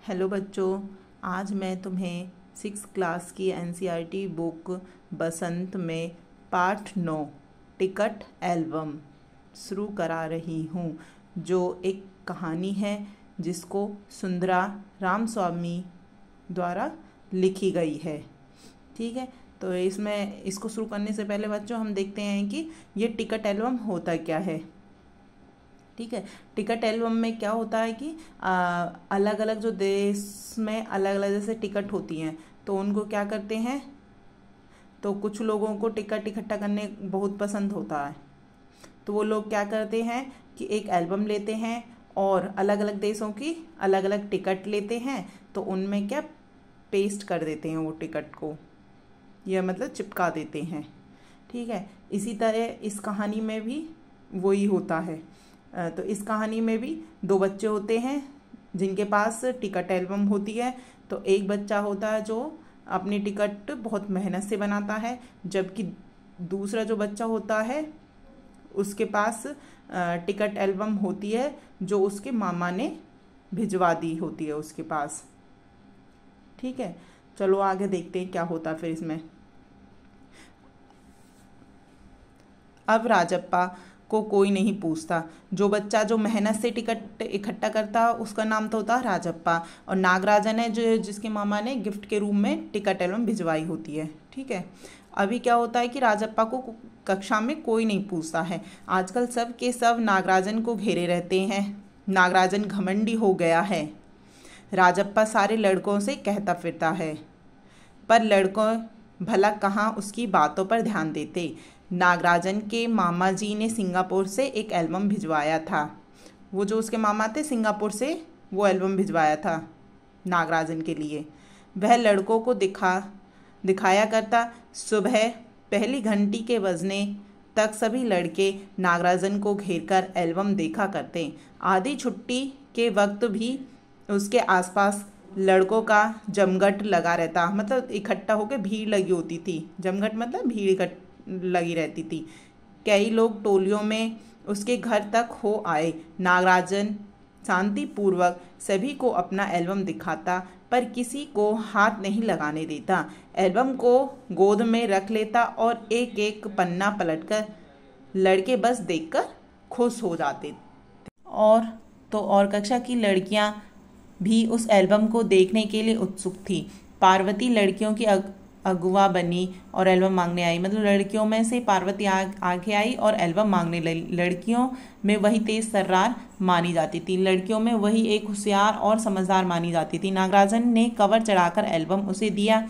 Hello बच्चों, आज मैं तुम्हें 6 क्लास की एनसीईआरटी बुक बसंत में पाठ 9 टिकट एल्बम शुरू करा रही हूँ, जो एक कहानी है जिसको सुंदरा रामस्वामी द्वारा लिखी गई है। ठीक है, तो इसको शुरू करने से पहले बच्चों हम देखते हैं कि ये टिकट एल्बम होता क्या है। ठीक है, टिकट एल्बम में क्या होता है कि अलग अलग जो देश में अलग अलग जैसे टिकट होती हैं, तो उनको क्या करते हैं, तो कुछ लोगों को टिकट इकट्ठा करने बहुत पसंद होता है, तो वो लोग क्या करते हैं कि एक एल्बम लेते हैं और अलग अलग देशों की अलग अलग टिकट लेते हैं, तो उनमें क्या पेस्ट कर देते हैं वो टिकट को, या मतलब चिपका देते हैं। ठीक है, इसी तरह इस कहानी में भी वही होता है। तो इस कहानी में भी 2 बच्चे होते हैं जिनके पास टिकट एल्बम होती है। तो एक बच्चा होता है जो अपनी टिकट बहुत मेहनत से बनाता है, जबकि दूसरा जो बच्चा होता है उसके पास टिकट एल्बम होती है जो उसके मामा ने भिजवा दी होती है उसके पास। ठीक है, चलो आगे देखते हैं क्या होता फिर इसमें। अब राजप्पा को कोई नहीं पूछता। जो बच्चा जो मेहनत से टिकट इकट्ठा करता उसका नाम तो होता है राजप्पा, और नागराजन है जो जिसके मामा ने गिफ्ट के रूप में टिकट एल्बम भिजवाई होती है। ठीक है, अभी क्या होता है कि राजप्पा को कक्षा में कोई नहीं पूछता है। आजकल सब के सब नागराजन को घेरे रहते हैं। नागराजन घमंडी हो गया है। राजप्पा सारे लड़कों से कहता फिरता है, पर लड़कों भला कहाँ उसकी बातों पर ध्यान देते। नागराजन के मामा जी ने सिंगापुर से एक एल्बम भिजवाया था। वो जो उसके मामा थे सिंगापुर से वो एल्बम भिजवाया था नागराजन के लिए। वह लड़कों को दिखाया करता। सुबह पहली घंटी के बजने तक सभी लड़के नागराजन को घेरकर एल्बम देखा करते। आधी छुट्टी के वक्त भी उसके आसपास लड़कों का जमघट लगा रहता, मतलब इकट्ठा होकर भीड़ लगी होती थी। जमघट मतलब भीड़ लगी रहती थी। कई लोग टोलियों में उसके घर तक हो आए। नागराजन शांतिपूर्वक सभी को अपना एल्बम दिखाता, पर किसी को हाथ नहीं लगाने देता। एल्बम को गोद में रख लेता और एक एक पन्ना पलटकर लड़के बस देखकर खुश हो जाते। और कक्षा की लड़कियां भी उस एल्बम को देखने के लिए उत्सुक थी। पार्वती लड़कियों की अगुआ बनी और एल्बम मांगने आई, मतलब लड़कियों में से पार्वती आगे आई और एल्बम मांगने लगी। लड़कियों में वही तेज तर्रार मानी जाती थी, लड़कियों में वही एक होशियार और समझदार मानी जाती थी। नागराजन ने कवर चढ़ाकर एल्बम उसे दिया।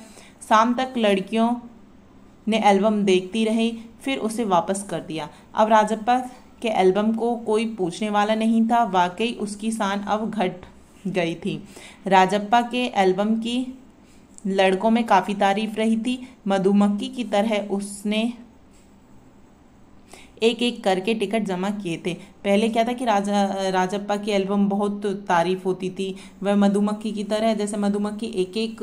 शाम तक लड़कियों ने एल्बम देखती रही, फिर उसे वापस कर दिया। अब राजप्पा के एल्बम को कोई पूछने वाला नहीं था। वाकई उसकी शान अब घट गई थी। राजप्पा के एल्बम की लड़कों में काफी तारीफ रही थी। मधुमक्खी की तरह उसने एक एक करके टिकट जमा किए थे। पहले क्या था कि राजप्पा की एल्बम बहुत तारीफ होती थी। वह मधुमक्खी की तरह, जैसे मधुमक्खी एक एक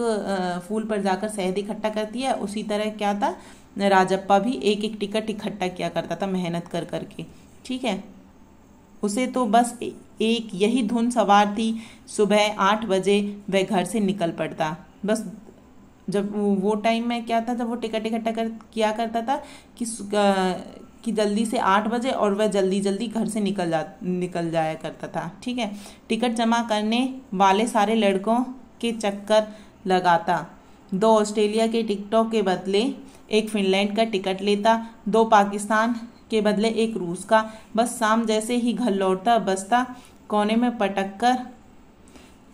फूल पर जाकर शहद इकट्ठा करती है, उसी तरह क्या था राजप्पा भी एक एक टिकट इकट्ठा किया करता था मेहनत कर करके। ठीक है, उसे तो बस एक यही धुन सवार थी। सुबह 8 बजे वह घर से निकल पड़ता। बस जब वो टाइम में क्या था, जब वो टिकट इकट्ठा किया करता था कि जल्दी से 8 बजे, और वह जल्दी जल्दी घर से निकल जाया करता था। ठीक है, टिकट जमा करने वाले सारे लड़कों के चक्कर लगाता। 2 ऑस्ट्रेलिया के टिकटों के बदले एक फिनलैंड का टिकट लेता, 2 पाकिस्तान के बदले एक रूस का। बस शाम जैसे ही घर लौटता, बस्ता कोने में पटक कर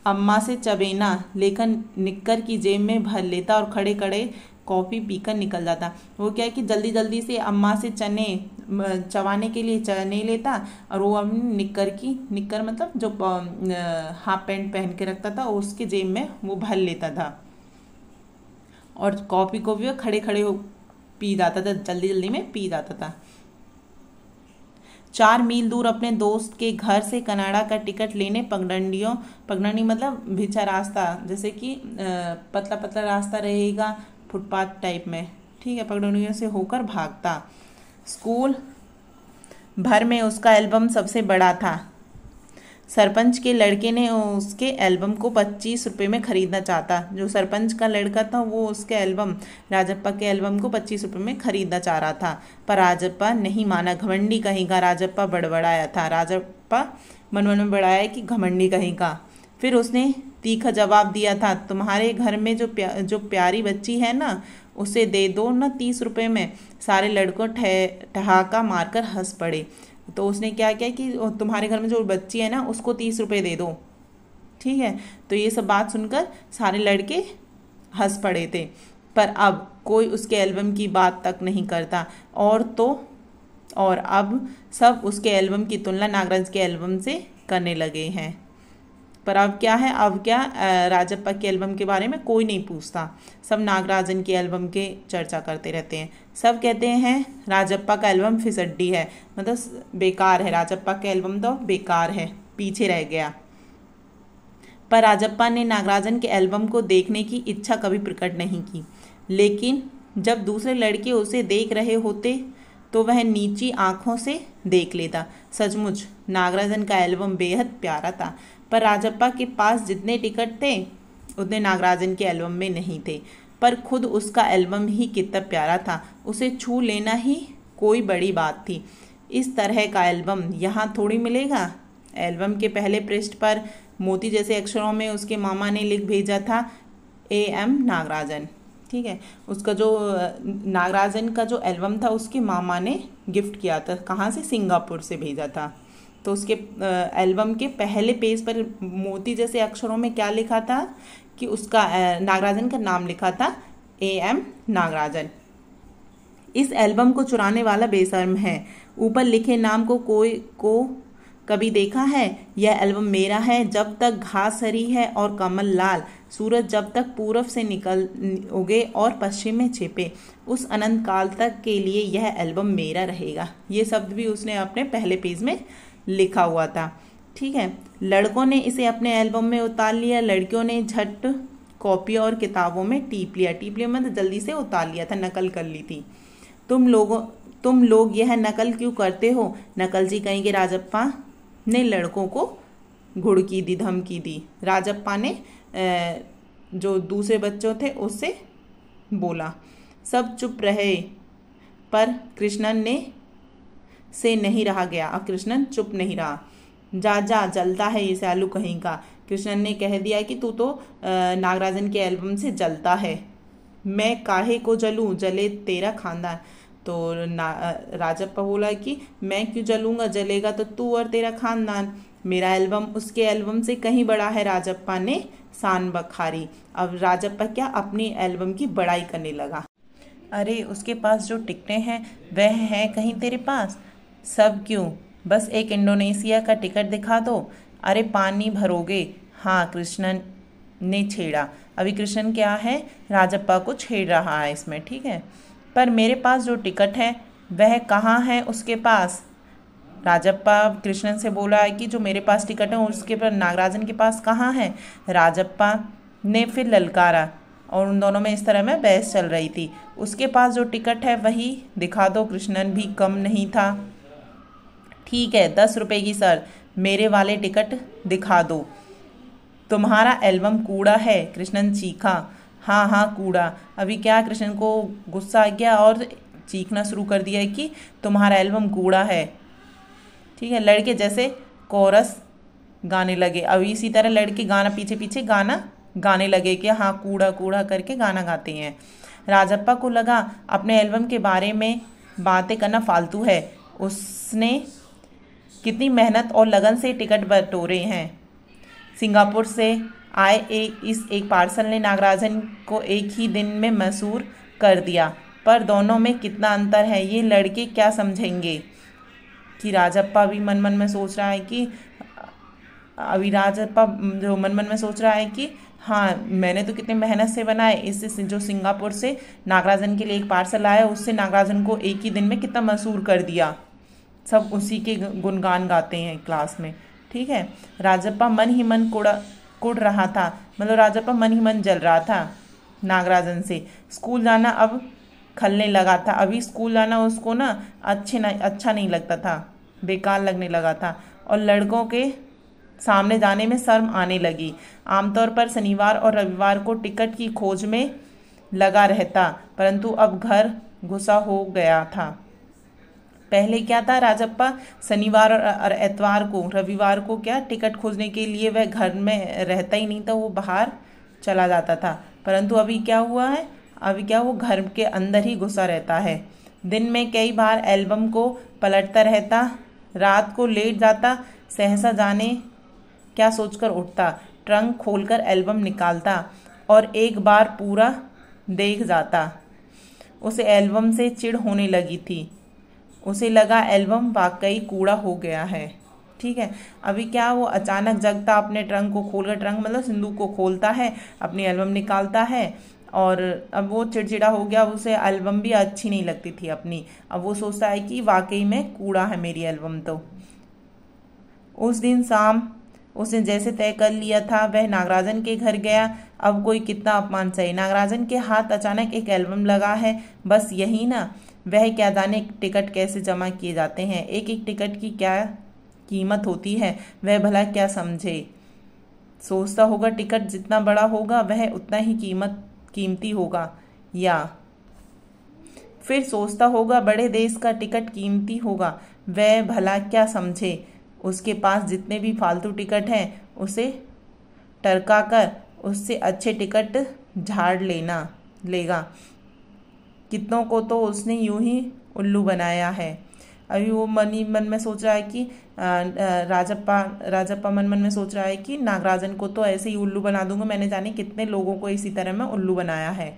अम्मा से चबेना लेकर निक्कर की जेब में भर लेता और खड़े खड़े कॉफ़ी पीकर निकल जाता। वो क्या है कि जल्दी जल्दी से अम्मा से चने चबाने के लिए चने लेता, और वो अपनी निक्कर मतलब जो हाफ पैंट पहन के रखता था उसके जेब में वो भर लेता था, और कॉफ़ी को भी खड़े खड़े पी जाता था, जल्दी जल्दी में पी जाता था। 4 मील दूर अपने दोस्त के घर से कनाडा का टिकट लेने पगडंडी मतलब भिचा रास्ता, जैसे कि पतला पतला रास्ता रहेगा फुटपाथ टाइप में। ठीक है, पगडंडियों से होकर भागता। स्कूल भर में उसका एल्बम सबसे बड़ा था। सरपंच के लड़के ने उसके एल्बम को 25 रुपये में खरीदना चाहता। जो सरपंच का लड़का था वो उसके एल्बम, राजप्पा के एल्बम को 25 रुपये में खरीदना चाह रहा था, पर राजप्पा नहीं माना। घमंडी कहीं का राजप्पा बड़बड़ाया था। राजप्पा मन मन में बड़ाया कि घमंडी कहीं का। फिर उसने तीखा जवाब दिया था, तुम्हारे घर में जो प्यारी बच्ची है ना, उसे दे दो ना 30 रुपये में। सारे लड़कों ठहाका मारकर हंस पड़े। तो उसने क्या किया कि तुम्हारे घर में जो बच्ची है ना, उसको 30 रुपये दे दो। ठीक है, तो ये सब बात सुनकर सारे लड़के हंस पड़े थे। पर अब कोई उसके एल्बम की बात तक नहीं करता। और अब सब उसके एल्बम की तुलना नागराज के एल्बम से करने लगे हैं। पर अब क्या है, अब क्या राजप्पा के एल्बम के बारे में कोई नहीं पूछता। सब नागराजन के एल्बम के चर्चा करते रहते हैं। सब कहते हैं राजप्पा का एल्बम फिसड्डी है, मतलब बेकार है, राजप्पा का एल्बम तो बेकार है, पीछे रह गया। पर राजप्पा ने नागराजन के एल्बम को देखने की इच्छा कभी प्रकट नहीं की। लेकिन जब दूसरे लड़के उसे देख रहे होते तो वह नीची आंखों से देख लेता। सचमुच नागराजन का एल्बम बेहद प्यारा था, पर राजप्पा के पास जितने टिकट थे उतने नागराजन के एल्बम में नहीं थे। पर खुद उसका एल्बम ही कितना प्यारा था, उसे छू लेना ही कोई बड़ी बात थी। इस तरह का एल्बम यहाँ थोड़ी मिलेगा। एल्बम के पहले पृष्ठ पर मोती जैसे अक्षरों में उसके मामा ने लिख भेजा था, AM नागराजन। ठीक है, उसका जो नागराजन का जो एल्बम था उसके मामा ने गिफ्ट किया था। कहाँ से? सिंगापुर से भेजा था। तो उसके एल्बम के पहले पेज पर मोती जैसे अक्षरों में क्या लिखा था कि उसका नागराजन का नाम लिखा था, AM नागराजन। इस एल्बम को चुराने वाला बेशर्म है। ऊपर लिखे नाम को कभी देखा है? यह एल्बम मेरा है। जब तक घास हरी है और कमल लाल, सूरज जब तक पूरब से निकल उगे और पश्चिम में छिपे, उस अनंत काल तक के लिए यह एल्बम मेरा रहेगा। ये शब्द भी उसने अपने पहले पेज में लिखा हुआ था। ठीक है, लड़कों ने इसे अपने एल्बम में उतार लिया। लड़कियों ने झट कॉपी और किताबों में टीप लिया मतलब जल्दी से उतार लिया था, नकल कर ली थी। तुम लोग यह नकल क्यों करते हो? नकल जी कहीं के राजप्पा ने लड़कों को घुड़की दी, धमकी दी। राजप्पा ने जो दूसरे बच्चों थे उससे बोला। सब चुप रहे, पर कृष्णन से नहीं रहा गया। अब कृष्णन चुप नहीं रहा। जा जलता है ये सालू कहीं का। कृष्णन ने कह दिया कि तू तो नागराजन के एल्बम से जलता है। मैं काहे को जलूं, जले तेरा खानदान। तो राजप्पा बोला कि मैं क्यों जलूंगा, जलेगा तो तू और तेरा खानदान। मेरा एल्बम उसके एल्बम से कहीं बड़ा है, राजप्पा ने शान बखारी। अब राजप्पा क्या अपनी एल्बम की बड़ाई करने लगा। अरे उसके पास जो टिकटें हैं वह हैं कहीं तेरे पास? सब क्यों, बस एक इंडोनेशिया का टिकट दिखा दो। अरे पानी भरोगे? हाँ, कृष्णन ने छेड़ा। अभी कृष्णन क्या है, राजप्पा को छेड़ रहा है इसमें। ठीक है, पर मेरे पास जो टिकट है वह कहाँ है उसके पास? राजप्पा कृष्णन से बोला है कि जो मेरे पास टिकट है उसके पर नागराजन के पास कहाँ है? राजप्पा ने फिर ललकारा और उन दोनों में इस तरह में बहस चल रही थी। उसके पास जो टिकट है वही दिखा दो। कृष्णन भी कम नहीं था। ठीक है, 10 रुपये की शर्त, मेरे वाले टिकट दिखा दो। तुम्हारा एल्बम कूड़ा है, कृष्णन चीखा। हाँ कूड़ा। अभी क्या, कृष्णन को गुस्सा आ गया और चीखना शुरू कर दिया कि तुम्हारा एल्बम कूड़ा है। ठीक है, लड़के जैसे कोरस गाने लगे। अभी इसी तरह लड़के गाना पीछे पीछे गाना गाने लगे कि हाँ कूड़ा कूड़ा करके गाना गाते हैं। राजप्पा को लगा अपने एल्बम के बारे में बातें करना फालतू है। उसने कितनी मेहनत और लगन से टिकट बटोरे हैं। सिंगापुर से आए एक पार्सल ने नागराजन को एक ही दिन में मशहूर कर दिया। पर दोनों में कितना अंतर है, ये लड़के क्या समझेंगे? कि राजप्पा भी मन मन में सोच रहा है कि हाँ मैंने तो कितनी मेहनत से बनाए। इससे जो सिंगापुर से नागराजन के लिए एक पार्सल आया उससे नागराजन को एक ही दिन में कितना मशहूर कर दिया। सब उसी के गुणगान गाते हैं क्लास में। ठीक है, राजप्पा मन ही मन कुड़ रहा था, मतलब राजप्पा मन ही मन जल रहा था नागराजन से। स्कूल जाना अब खलने लगा था। अभी स्कूल जाना उसको अच्छा नहीं लगता था, बेकार लगने लगा था। और लड़कों के सामने जाने में शर्म आने लगी। आमतौर पर शनिवार और रविवार को टिकट की खोज में लगा रहता, परंतु अब घर घुसा हो गया था। पहले क्या था, राजप्पा शनिवार और एतवार को, रविवार को क्या टिकट खोजने के लिए वह घर में रहता ही नहीं था, वो बाहर चला जाता था। परंतु अभी क्या हुआ है, अभी क्या वो घर के अंदर ही घुसा रहता है। दिन में कई बार एल्बम को पलटता रहता, रात को लेट जाता, सहसा जाने क्या सोचकर उठता, ट्रंक खोलकर एल्बम निकालता और एक बार पूरा देख जाता। उसे एल्बम से चिढ़ होने लगी थी। उसे लगा एल्बम वाकई कूड़ा हो गया है। ठीक है, अभी क्या वो अचानक जगता, अपने ट्रंक को खोलकर, ट्रंक मतलब सिंदूक को खोलता है, अपनी एल्बम निकालता है और अब वो चिड़चिड़ा हो गया। उसे एल्बम भी अच्छी नहीं लगती थी अपनी। अब वो सोचता है कि वाकई में कूड़ा है मेरी एल्बम। तो उस दिन शाम उसने जैसे तय कर लिया था, वह नागराजन के घर गया। अब कोई कितना अपमान सहे, नागराजन के हाथ अचानक एक एल्बम लगा है, बस यही ना। वह क्या जाने टिकट कैसे जमा किए जाते हैं, एक एक टिकट की क्या कीमत होती है, वह भला क्या समझे। सोचता होगा टिकट जितना बड़ा होगा वह उतना ही कीमती होगा, या फिर सोचता होगा बड़े देश का टिकट कीमती होगा, वह भला क्या समझे। उसके पास जितने भी फालतू टिकट हैं उसे टरका कर उससे अच्छे टिकट झाड़ लेगा। कितनों को तो उसने यूं ही उल्लू बनाया है। अभी वो मन में सोच रहा है कि राजप्पा मन में सोच रहा है कि नागराजन को तो ऐसे ही उल्लू बना दूंगा, मैंने जाने कितने लोगों को इसी तरह में उल्लू बनाया है।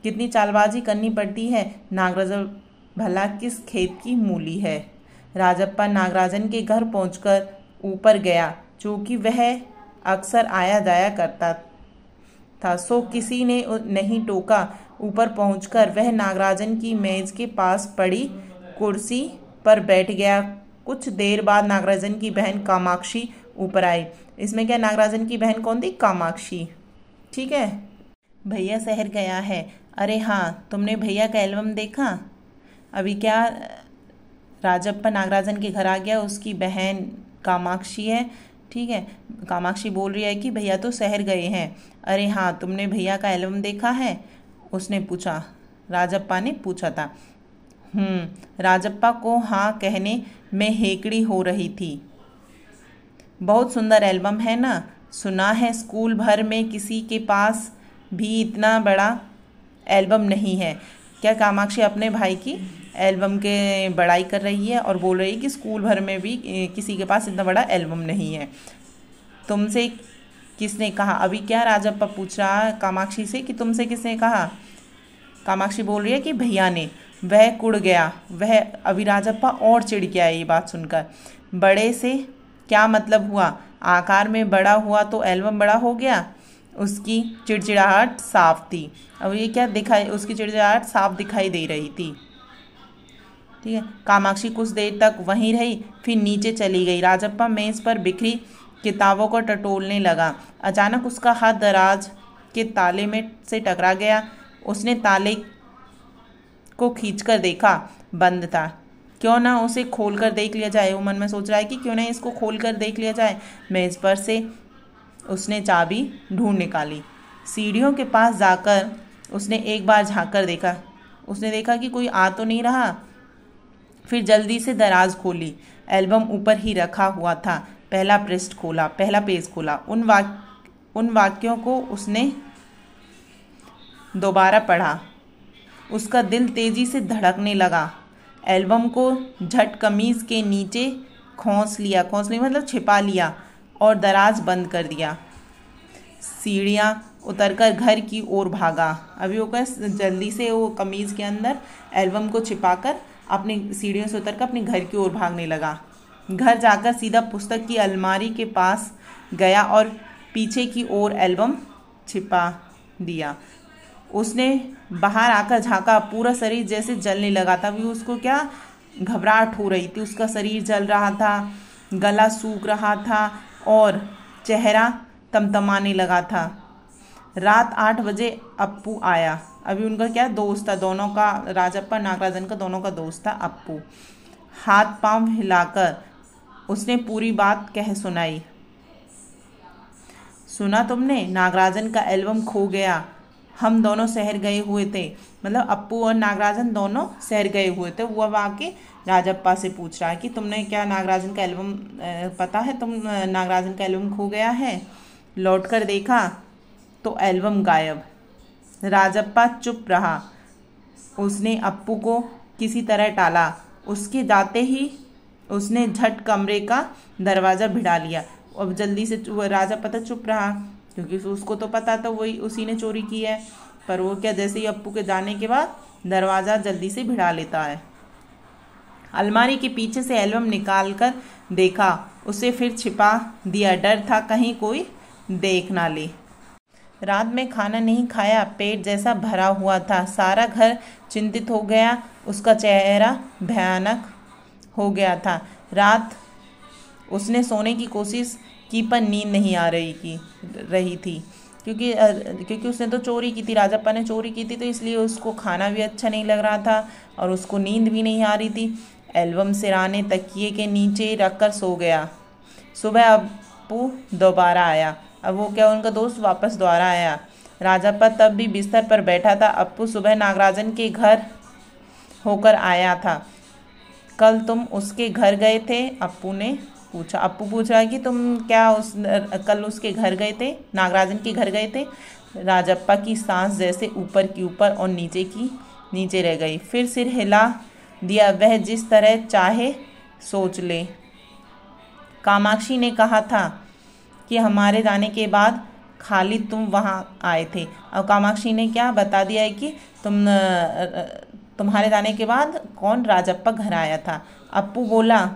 कितनी चालबाजी करनी पड़ती है, नागराजन भला किस खेत की मूली है। राजप्पा नागराजन के घर पहुंचकर ऊपर गया, क्योंकि वह अक्सर आया जाया करता था, सो किसी ने नहीं टोका। ऊपर पहुंचकर वह नागराजन की मेज के पास पड़ी कुर्सी पर बैठ गया। कुछ देर बाद नागराजन की बहन कामाक्षी ऊपर आई। इसमें क्या, नागराजन की बहन कौन थी, कामाक्षी। ठीक है, भैया शहर गया है। अरे हाँ, तुमने भैया का एल्बम देखा। अभी क्या, राजप्पा नागराजन के घर आ गया, उसकी बहन कामाक्षी है। ठीक है, कामाक्षी बोल रही है कि भैया तो शहर गए हैं। अरे हाँ, तुमने भैया का एल्बम देखा है, उसने पूछा, राजप्पा ने पूछा था। राजप्पा को हाँ कहने में हेकड़ी हो रही थी। बहुत सुंदर एल्बम है ना, सुना है स्कूल भर में किसी के पास भी इतना बड़ा एल्बम नहीं है। क्या कामाक्षी अपने भाई की एल्बम के बड़ाई कर रही है और बोल रही है कि स्कूल भर में भी किसी के पास इतना बड़ा एल्बम नहीं है। तुमसे किसने कहा। अभी क्या, राजप्पा पूछ रहा है कामाक्षी से कि तुमसे किसने कहा। कामाक्षी बोल रही है कि भैया ने। वह कुड़ गया। वह अभी राजप्पा और चिढ़ गया ये बात सुनकर। बड़े से क्या मतलब हुआ, आकार में बड़ा हुआ तो एल्बम बड़ा हो गया। उसकी चिड़चिड़ाहट साफ थी। अब ये क्या दिखाई, उसकी चिड़चिड़ाहट साफ दिखाई दे रही थी। ठीक है, कामाक्षी कुछ देर तक वहीं रही, फिर नीचे चली गई। राजप्पा मेज पर बिखरी किताबों को टटोलने लगा। अचानक उसका हाथ दराज के ताले में से टकरा गया। उसने ताले को खींचकर देखा, बंद था। क्यों ना उसे खोलकर देख लिया जाए, वो मन में सोच रहा है कि क्यों ना इसको खोलकर देख लिया जाए। मेज पर से उसने चाबी ढूंढ निकाली। सीढ़ियों के पास जाकर उसने एक बार झांककर देखा। उसने देखा कि कोई आ तो नहीं रहा। फिर जल्दी से दराज खोली। एल्बम ऊपर ही रखा हुआ था। पहला पेज खोला। उन वाक्यों को उसने दोबारा पढ़ा। उसका दिल तेजी से धड़कने लगा। एल्बम को झट कमीज के नीचे खोंस लिया मतलब छिपा लिया और दराज बंद कर दिया। सीढ़ियाँ उतरकर घर की ओर भागा। अभी वो जल्दी से वो कमीज के अंदर एल्बम को छिपाकर अपनी सीढ़ियों से उतरकर अपने घर की ओर भागने लगा। घर जाकर सीधा पुस्तक की अलमारी के पास गया और पीछे की ओर एल्बम छिपा दिया। उसने बाहर आकर झांका। पूरा शरीर जैसे जलने लगा था। अभी उसको क्या घबराहट हो रही थी। उसका शरीर जल रहा था, गला सूख रहा था और चेहरा तमतमाने लगा था। रात 8 बजे अप्पू आया। अभी उनका क्या दोस्त था, दोनों का, राजप्पा नागराजन का दोनों का दोस्त था अप्पू। हाथ पांव हिलाकर उसने पूरी बात कह सुनाई। सुना तुमने, नागराजन का एल्बम खो गया। हम दोनों शहर गए हुए थे, मतलब अप्पू और नागराजन दोनों शहर गए हुए थे। वो अब आके राजप्पा से पूछ रहा है कि तुमने क्या नागराजन का एल्बम पता है, तुम नागराजन का एल्बम खो गया है। लौट कर देखा तो एल्बम गायब। राजप्पा चुप रहा। उसने अप्पू को किसी तरह टाला। उसके जाते ही उसने झट कमरे का दरवाज़ा भिड़ा लिया। अब जल्दी से राजप्पा तो चुप रहा, क्योंकि उसको तो पता था वही उसी ने चोरी की है। पर वो क्या, जैसे ही अप्पू के जाने के बाद दरवाज़ा जल्दी से भिड़ा लेता है। अलमारी के पीछे से एल्बम निकाल कर देखा, उसे फिर छिपा दिया। डर था कहीं कोई देख ना ले। रात में खाना नहीं खाया, पेट जैसा भरा हुआ था। सारा घर चिंतित हो गया, उसका चेहरा भयानक हो गया था। रात उसने सोने की कोशिश की पर नींद नहीं आ रही थी, क्योंकि उसने तो चोरी की थी, राजप्पा ने चोरी की थी, तो इसलिए उसको खाना भी अच्छा नहीं लग रहा था और उसको नींद भी नहीं आ रही थी। एल्बम सिराने तकिए के नीचे रखकर सो गया। सुबह अप्पू दोबारा आया। अब वो क्या, उनका दोस्त वापस दोबारा आया। राजप्पा तब भी बिस्तर पर बैठा था। अप्पू सुबह नागराजन के घर होकर आया था। कल तुम उसके घर गए थे? अप्पू ने पूछा। अप्पू पूछ रहा है कि तुम क्या कल उसके घर गए थे, नागराजन के घर गए थे? राजप्पा की सांस जैसे ऊपर की ऊपर और नीचे की नीचे रह गई। फिर सिर हिला दिया। वह जिस तरह चाहे सोच ले। कामाक्षी ने कहा था कि हमारे जाने के बाद खाली तुम वहाँ आए थे। और कामाक्षी ने क्या बता दिया है कि तुम्हारे जाने के बाद कौन, राजप्पा घर आया था। अप्पू बोला।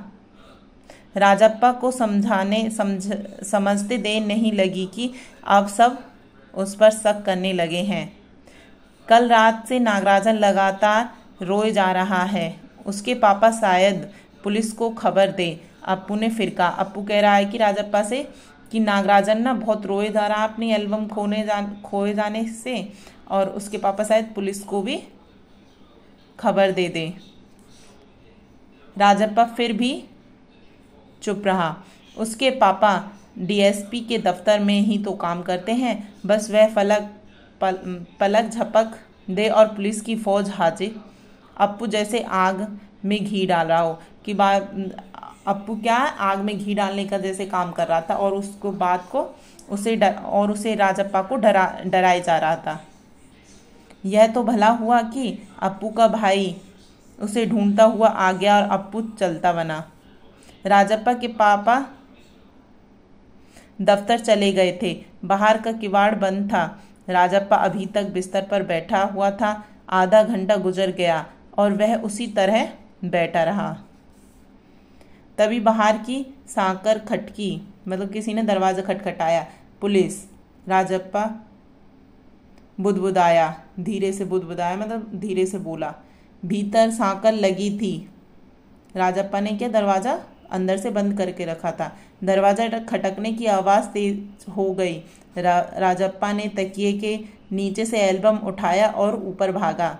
राजप्पा को समझते देर नहीं लगी कि अब सब उस पर शक करने लगे हैं। कल रात से नागराजन लगातार रोए जा रहा है। उसके पापा शायद पुलिस को खबर दे। अप्पू ने फिर कहा। अप्पू कह रहा है कि राजप्पा से कि नागराजन ना बहुत रोए जा रहा अपनी एल्बम खोए जाने से, और उसके पापा शायद पुलिस को भी खबर दे दे। राजप्पा फिर भी चुप रहा। उसके पापा डीएसपी के दफ्तर में ही तो काम करते हैं, बस वह पलक झपक दे और पुलिस की फौज हाजिर। अप्पू जैसे आग में घी डाल रहा हो कि अप्पू क्या आग में घी डालने का जैसे काम कर रहा था, और उसको बात को उसे राजप्पा को डराए जा रहा था। यह तो भला हुआ कि अप्पू का भाई उसे ढूंढता हुआ आ गया और अप्पू चलता बना। राजप्पा के पापा दफ्तर चले गए थे। बाहर का किवाड़ बंद था। राजप्पा अभी तक बिस्तर पर बैठा हुआ था। आधा घंटा गुजर गया और वह उसी तरह बैठा रहा। तभी बाहर की सांकर खटकी, मतलब किसी ने दरवाजा खटखटाया। पुलिस। राजप्पा बुदबुदाया, धीरे से बुदबुदाया मतलब धीरे से बोला। भीतर सांकर लगी थी। राजप्पा ने क्या, दरवाजा अंदर से बंद करके रखा था। दरवाजा खटकने की आवाज़ तेज हो गई। राजप्पा ने तकिए के नीचे से एल्बम उठाया और ऊपर भागा।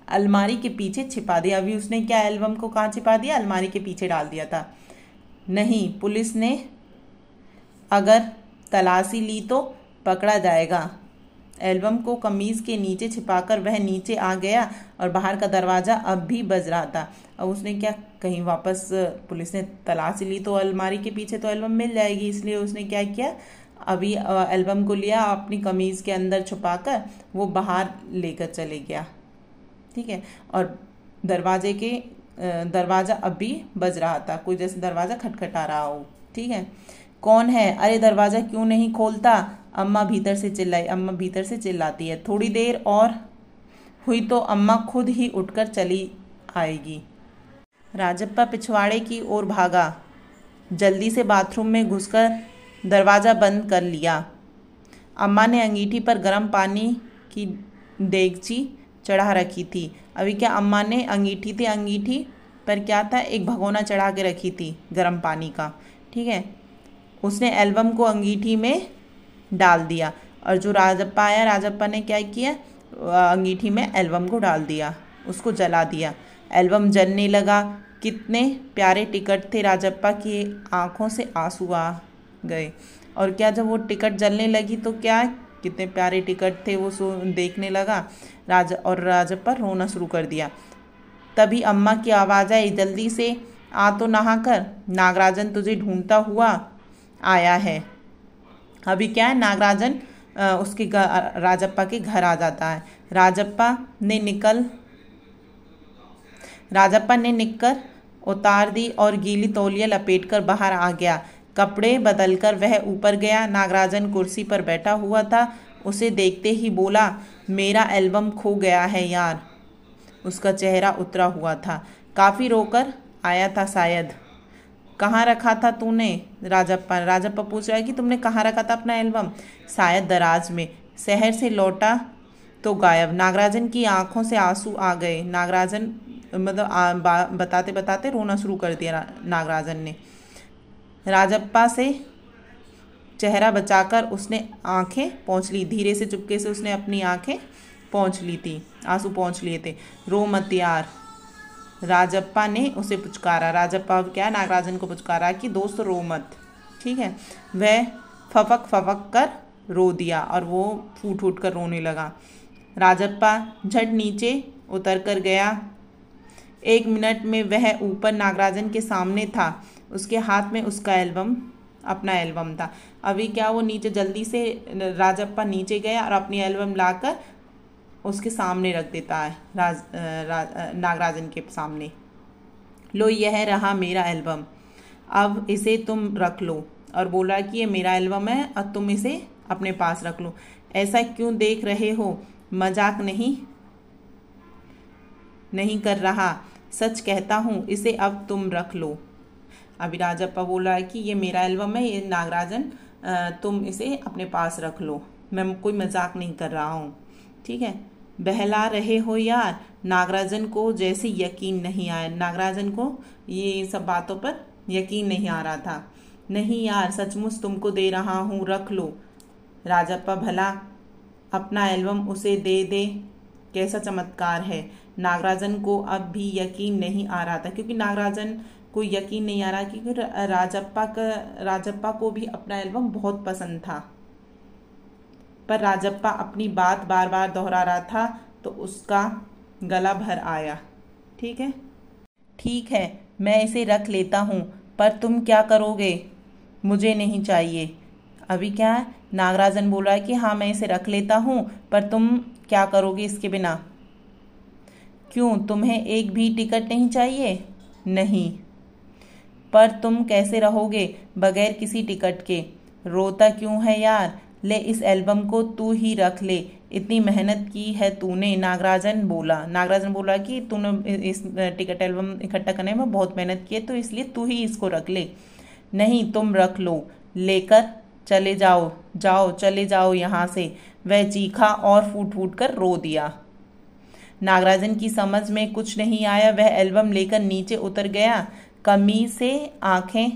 अलमारी के पीछे छिपा दिया। अभी उसने क्या, एल्बम को कहाँ छिपा दिया? अलमारी के पीछे डाल दिया था। नहीं, पुलिस ने अगर तलाशी ली तो पकड़ा जाएगा। एल्बम को कमीज के नीचे छिपाकर वह नीचे आ गया और बाहर का दरवाजा अब भी बज रहा था। अब उसने क्या, कहीं वापस पुलिस ने तलाशी ली तो अलमारी के पीछे तो एल्बम मिल जाएगी, इसलिए उसने क्या किया, अभी एल्बम को लिया, अपनी कमीज के अंदर छुपाकर वो बाहर लेकर चले गया। ठीक है, और दरवाजा अब भी बज रहा था, कोई जैसे दरवाजा खटखटा रहा हो। ठीक है, कौन है? अरे दरवाजा क्यों नहीं खोलता? अम्मा भीतर से चिल्लाई। अम्मा भीतर से चिल्लाती है। थोड़ी देर और हुई तो अम्मा खुद ही उठकर चली आएगी। राजप्पा पिछवाड़े की ओर भागा। जल्दी से बाथरूम में घुसकर दरवाज़ा बंद कर लिया। अम्मा ने अंगीठी पर गर्म पानी की देगची चढ़ा रखी थी। अभी क्या, अम्मा ने अंगीठी पर क्या था, एक भगोना चढ़ा के रखी थी गर्म पानी का। ठीक है, उसने एल्बम को अंगीठी में डाल दिया और जो राजप्पा आया, राजप्पा ने क्या किया, अंगीठी में एल्बम को डाल दिया, उसको जला दिया। एल्बम जलने लगा। कितने प्यारे टिकट थे। राजप्पा की आंखों से आंसू आ गए। और क्या जब वो टिकट जलने लगी तो क्या, कितने प्यारे टिकट थे वो देखने लगा राजप्पा रोना शुरू कर दिया। तभी अम्मा की आवाज़ आई, जल्दी से आ तो नहा कर, नागराजन तुझे ढूंढता हुआ आया है। अभी क्या है, नागराजन उसके राजप्पा के घर आ जाता है। राजप्पा ने निक्कर उतार दी और गीली तौलिया लपेटकर बाहर आ गया। कपड़े बदलकर वह ऊपर गया। नागराजन कुर्सी पर बैठा हुआ था। उसे देखते ही बोला, मेरा एल्बम खो गया है यार। उसका चेहरा उतरा हुआ था, काफ़ी रोकर आया था शायद। कहाँ रखा था तूने? राजप्पा पूछ रहा है कि तुमने कहाँ रखा था अपना एल्बम? शायद दराज में, शहर से लौटा तो गायब। नागराजन की आंखों से आंसू आ गए। नागराजन मतलब बताते बताते रोना शुरू कर दिया नागराजन ने। राजप्पा से चेहरा बचाकर उसने आंखें पोंछ ली, धीरे से चुपके से उसने अपनी आंखें पोंछ ली थी, आंसू पोंछ लिए थे। रो मत यार, राजप्पा ने उसे पुचकारा। राजप्पा क्या नागराजन को पुचकारा कि दोस्त रो मत, ठीक है। वह फपक फपक कर रो दिया और वो फूट फूट कर रोने लगा। राजप्पा झट नीचे उतर कर गया। 1 मिनट में वह ऊपर नागराजन के सामने था। उसके हाथ में उसका अपना एल्बम था। अभी क्या, वो नीचे जल्दी से राजप्पा नीचे गया और अपनी एल्बम लाकर उसके सामने रख देता है, नागराजन के सामने। लो, यह रहा मेरा एल्बम, अब इसे तुम रख लो। और बोला कि ये मेरा एल्बम है और तुम इसे अपने पास रख लो। ऐसा क्यों देख रहे हो? मजाक नहीं कर रहा, सच कहता हूँ, इसे अब तुम रख लो। अभी राजप्पा बोल रहा है कि ये मेरा एल्बम है, ये नागराजन तुम इसे अपने पास रख लो, मैं कोई मजाक नहीं कर रहा हूँ, ठीक है। बहला रहे हो यार। नागराजन को जैसे यकीन नहीं आया, नागराजन को ये सब बातों पर यकीन नहीं आ रहा था। नहीं यार, सचमुच तुमको दे रहा हूँ, रख लो। राजप्पा भला अपना एल्बम उसे दे, कैसा चमत्कार है। नागराजन को अब भी यकीन नहीं आ रहा था, क्योंकि नागराजन को यकीन नहीं आ रहा, क्योंकि राजप्पा को भी अपना एल्बम बहुत पसंद था। पर राजप्पा अपनी बात बार बार दोहरा रहा था तो उसका गला भर आया। ठीक है, मैं इसे रख लेता हूँ, पर तुम क्या करोगे? मुझे नहीं चाहिए। अभी क्या है, नागराजन बोल रहा है कि हाँ मैं इसे रख लेता हूँ, पर तुम क्या करोगे इसके बिना? क्यों, तुम्हें एक भी टिकट नहीं चाहिए? नहीं। पर तुम कैसे रहोगे बगैर किसी टिकट के? रोता क्यों है यार? ले, इस एल्बम को तू ही रख ले, इतनी मेहनत की है तूने। नागराजन बोला कि तूने इस टिकट एल्बम इकट्ठा करने में बहुत मेहनत की है, तो इसलिए तू ही इसको रख ले। नहीं, तुम रख लो, लेकर चले जाओ चले जाओ यहाँ से। वह चीखा और फूट फूट कर रो दिया। नागराजन की समझ में कुछ नहीं आया। वह एल्बम लेकर नीचे उतर गया। कमीज से आंखें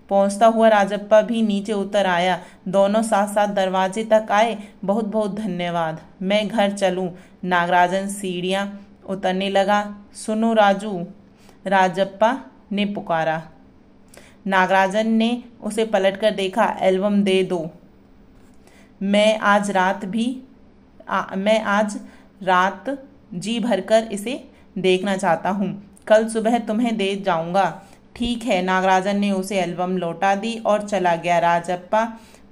पहुंचता हुआ राजप्पा भी नीचे उतर आया। दोनों साथ साथ दरवाजे तक आए। बहुत बहुत धन्यवाद, मैं घर चलूं। नागराजन सीढ़ियां उतरने लगा। सुनो राजू, राजप्पा ने पुकारा। नागराजन ने उसे पलटकर देखा। एल्बम दे दो, मैं आज रात जी भरकर इसे देखना चाहता हूँ। कल सुबह तुम्हें दे जाऊंगा। ठीक है। नागराजन ने उसे एल्बम लौटा दी और चला गया। राजप्पा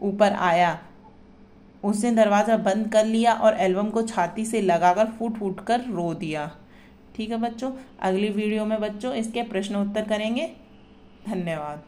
ऊपर आया, उसने दरवाज़ा बंद कर लिया और एल्बम को छाती से लगाकर फूट फूट कर रो दिया। ठीक है बच्चों, अगली वीडियो में बच्चों इसके प्रश्न उत्तर करेंगे। धन्यवाद।